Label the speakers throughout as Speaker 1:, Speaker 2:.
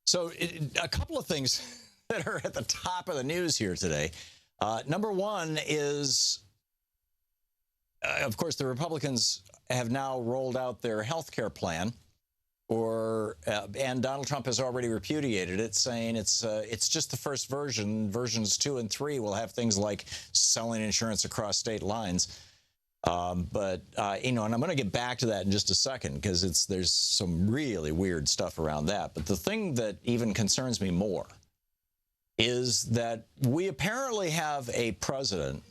Speaker 1: So a couple of things that are at the top of the news here today. Number one is, of course, the Republicans have now rolled out their health care plan, and Donald Trump has already repudiated it, saying it's just the first version. Versions 2 and 3 will have things like selling insurance across state lines. And I'm going to get back to that in just a second because there's some really weird stuff around that. But the thing that even concerns me more is that we apparently have a president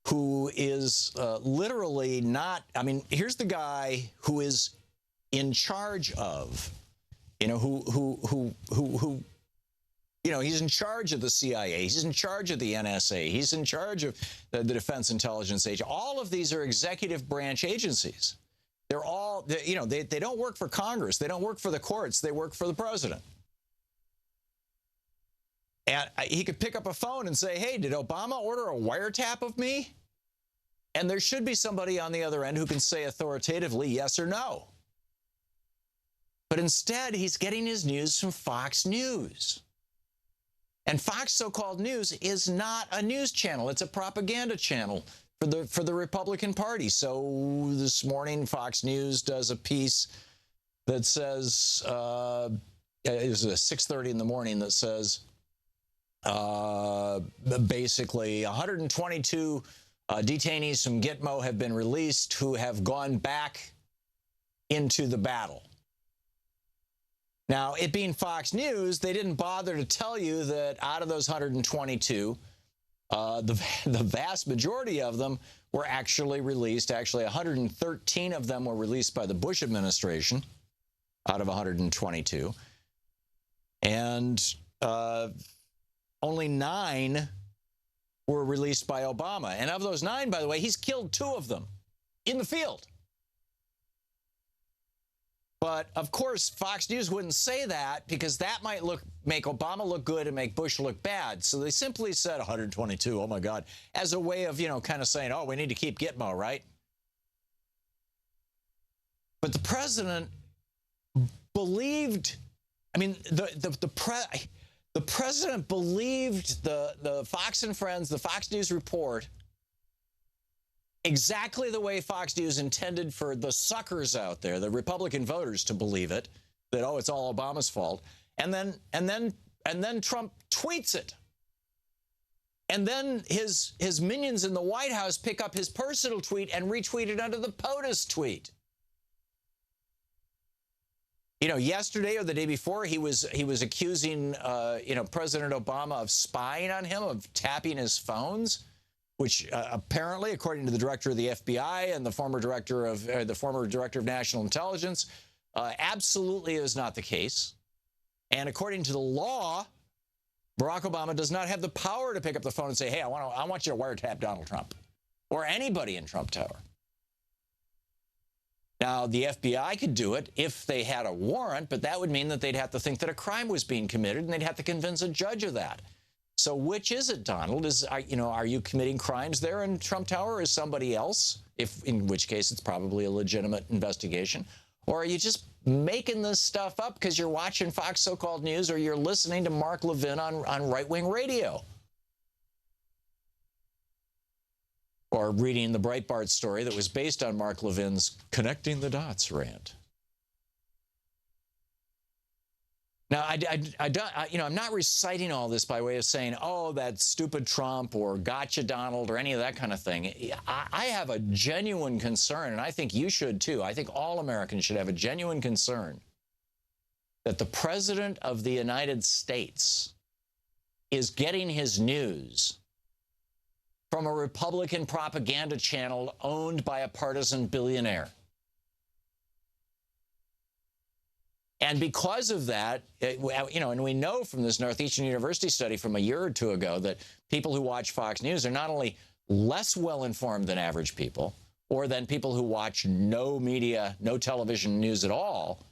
Speaker 1: who is literally not. I mean, here's the guy who is in charge of, he's in charge of the CIA. He's in charge of the NSA. He's in charge of the Defense Intelligence Agency. All of these are executive branch agencies. They're all, they don't work for Congress. They don't work for the courts. They work for the president. And he could pick up a phone and say, hey, did Obama order a wiretap of me? And there should be somebody on the other end who can say authoritatively yes or no. But instead, he's getting his news from Fox News. And Fox so-called News is not a news channel. It's a propaganda channel for the Republican Party. So this morning, Fox News does a piece that says, it was 6:30 in the morning, that says, basically 122 detainees from Gitmo have been released who have gone back into the battle. Now, it being Fox News, they didn't bother to tell you that out of those 122, the vast majority of them were actually released. Actually, 113 of them were released by the Bush administration out of 122. And only 9 were released by Obama. And of those 9, by the way, he's killed 2 of them in the field. But, of course, Fox News wouldn't say that because that might make Obama look good and make Bush look bad. So they simply said 122, oh, my God, as a way of, kind of saying, oh, we need to keep Gitmo, right? But the president believed, the president believed the Fox and Friends, the Fox News report, exactly the way Fox News intended for the suckers out there, the Republican voters, to believe it, that, oh, it's all Obama's fault. And then Trump tweets it. And then his minions in the White House pick up his personal tweet and retweet it under the POTUS tweet. Yesterday or the day before, he was accusing, President Obama of spying on him, of tapping his phones, which apparently, according to the director of the FBI and the former director of National Intelligence, absolutely is not the case. And according to the law, Barack Obama does not have the power to pick up the phone and say, hey, I want you to wiretap Donald Trump or anybody in Trump Tower. Now, the FBI could do it if they had a warrant, but that would mean that they'd have to think that a crime was being committed, and they'd have to convince a judge of that. So which is it, Donald? Are you committing crimes there in Trump Tower, or is somebody else? In which case, it's probably a legitimate investigation. Or are you just making this stuff up because you're watching Fox so-called News or you're listening to Mark Levin on right-wing radio? Or reading the Breitbart story that was based on Mark Levin's Connecting the Dots rant. Now, I'm not reciting all this by way of saying, oh, that stupid Trump or gotcha Donald or any of that kind of thing. I have a genuine concern, and I think you should too. I think all Americans should have a genuine concern that the President of the United States is getting his news from a Republican propaganda channel owned by a partisan billionaire. And because of that, and we know from this Northeastern University study from a year or 2 ago that people who watch Fox News are not only less well-informed than average people, or than people who watch no media, no television news at all,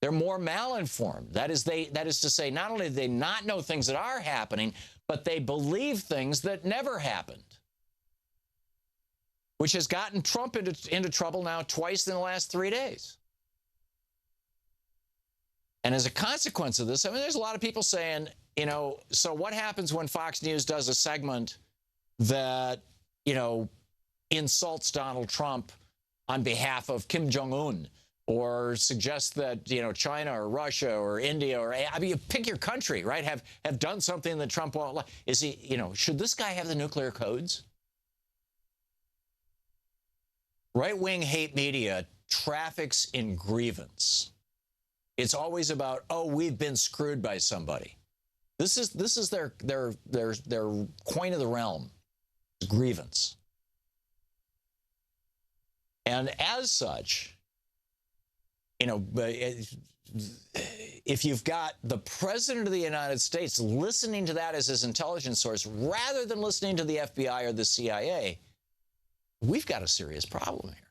Speaker 1: they're more malinformed. That is to say, not only do they not know things that are happening, but they believe things that never happened, which has gotten Trump into trouble now twice in the last 3 days. And as a consequence of this, I mean, there's a lot of people saying, you know, so what happens when Fox News does a segment that, you know, insults Donald Trump on behalf of Kim Jong-un, or suggests that, you know, China or Russia or India, or, I mean, you pick your country, right, have done something that Trump won't like? Is he, you know, should this guy have the nuclear codes? Right-wing hate media traffics in grievance. It's always about, oh, we've been screwed by somebody. This is their coin of the realm, grievance. And as such, you know, if you've got the president of the United States listening to that as his intelligence source rather than listening to the FBI or the CIA, we've got a serious problem here.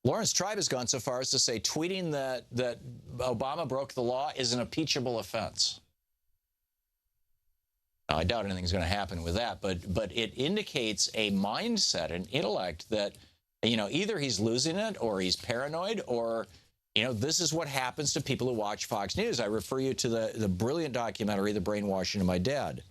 Speaker 1: Lawrence Tribe has gone so far as to say tweeting that Obama broke the law is an impeachable offense. Now, I doubt anything's going to happen with that, but it indicates a mindset, an intellect that, you know, either he's losing it or he's paranoid, or, you know, this is what happens to people who watch Fox News. I refer you to the brilliant documentary, The Brainwashing of My Dad.